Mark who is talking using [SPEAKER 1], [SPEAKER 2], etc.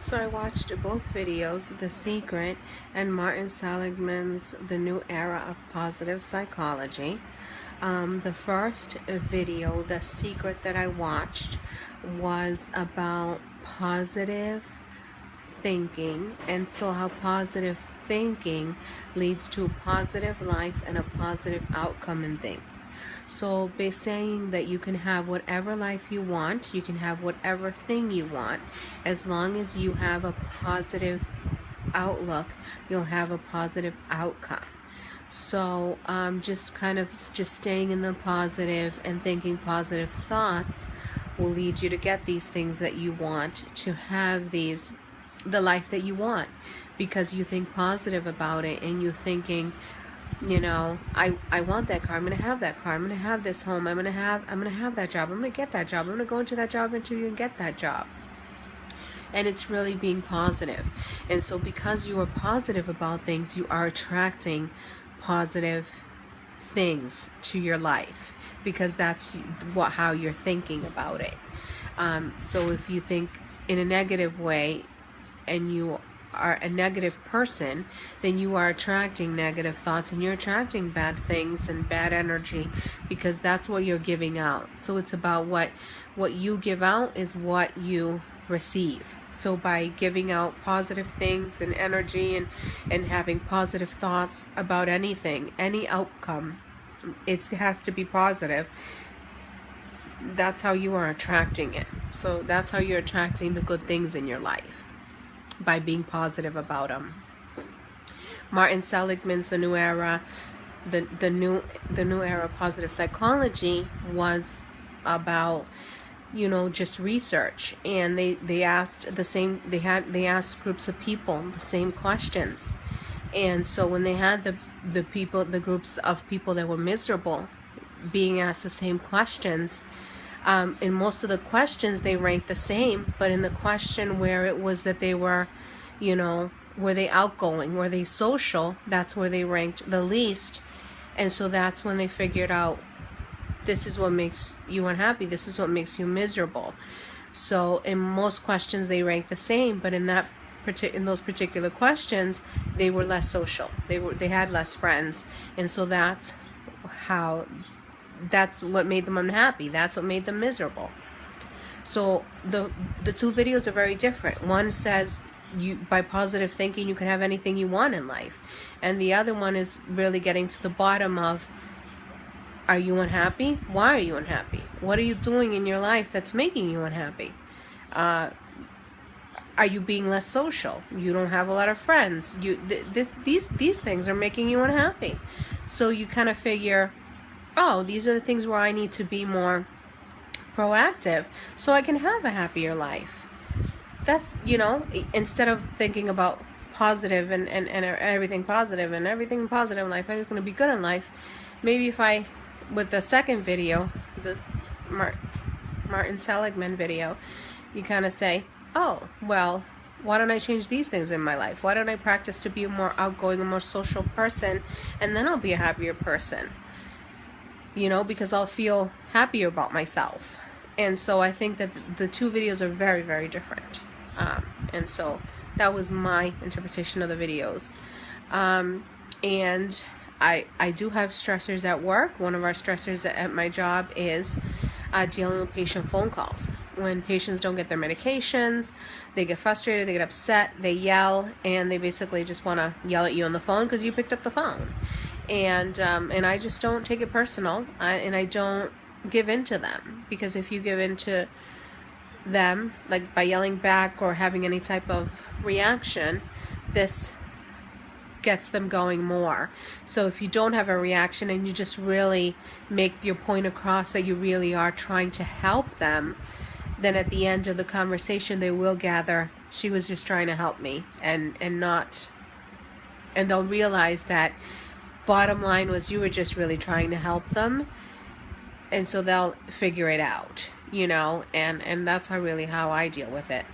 [SPEAKER 1] So I watched both videos, The Secret and Martin Seligman's The New Era of Positive Psychology. The first video, The Secret, that I watched was about positive thinking, and so how positive thinking leads to a positive life and a positive outcome in things. So by saying that you can have whatever life you want, you can have whatever thing you want, as long as you have a positive outlook, you'll have a positive outcome. So just staying in the positive and thinking positive thoughts will lead you to get these things that you want, to have the life that you want, because you think positive about it and you're thinking, I want that car, I'm gonna have that car, I'm gonna have this home, I'm gonna have that job, I'm gonna get that job, I'm gonna go into that job interview and get that job. And it's really being positive. And so because you are positive about things, you are attracting positive things to your life, because that's how you're thinking about it. So if you think in a negative way and you are a negative person, then you are attracting negative thoughts and you're attracting bad things and bad energy, because that's what you're giving out. So it's about what you give out is what you receive. So by giving out positive things and energy and having positive thoughts about anything, any outcome, it has to be positive. That's how you are attracting it. So that's how you're attracting the good things in your life, by being positive about them. Martin Seligman's The New Era, the new era of positive psychology was about just research, and they asked they asked groups of people the same questions. And so when they had the groups of people that were miserable being asked the same questions, in most of the questions they ranked the same, but in the question where it was that they were, were they outgoing, were they social, that's where they ranked the least. And so that's when they figured out, this is what makes you unhappy, this is what makes you miserable. So in most questions they ranked the same, but in those particular questions they were less social, they had less friends, and so that's what made them unhappy, that's what made them miserable. So the two videos are very different. One says by positive thinking you can have anything you want in life, and the other one is really getting to the bottom of, are you unhappy? Why are you unhappy? What are you doing in your life that's making you unhappy? Are you being less social? You don't have a lot of friends. These things are making you unhappy. So you kind of figure, oh, these are the things where I need to be more proactive so I can have a happier life. That's, instead of thinking about positive and everything positive and everything positive in life, everything's going to be good in life, maybe if I, with the second video, the Martin Seligman video, you kind of say, oh, well, why don't I change these things in my life? Why don't I practice to be a more outgoing, a more social person, and then I'll be a happier person, because I'll feel happier about myself. And so I think that the two videos are very, very different. And so that was my interpretation of the videos. And I do have stressors at work. One of our stressors at my job is dealing with patient phone calls. When patients don't get their medications, they get frustrated, they get upset, they yell, and they basically just want to yell at you on the phone because you picked up the phone. And I just don't take it personal, and I don't give in to them, because if you give in to them, like by yelling back or having any type of reaction, this gets them going more. So if you don't have a reaction and you just really make your point across that you really are trying to help them, then at the end of the conversation they will gather, she was just trying to help me, and they'll realize that bottom line was you were just really trying to help them, and so they'll figure it out, and that's how I deal with it.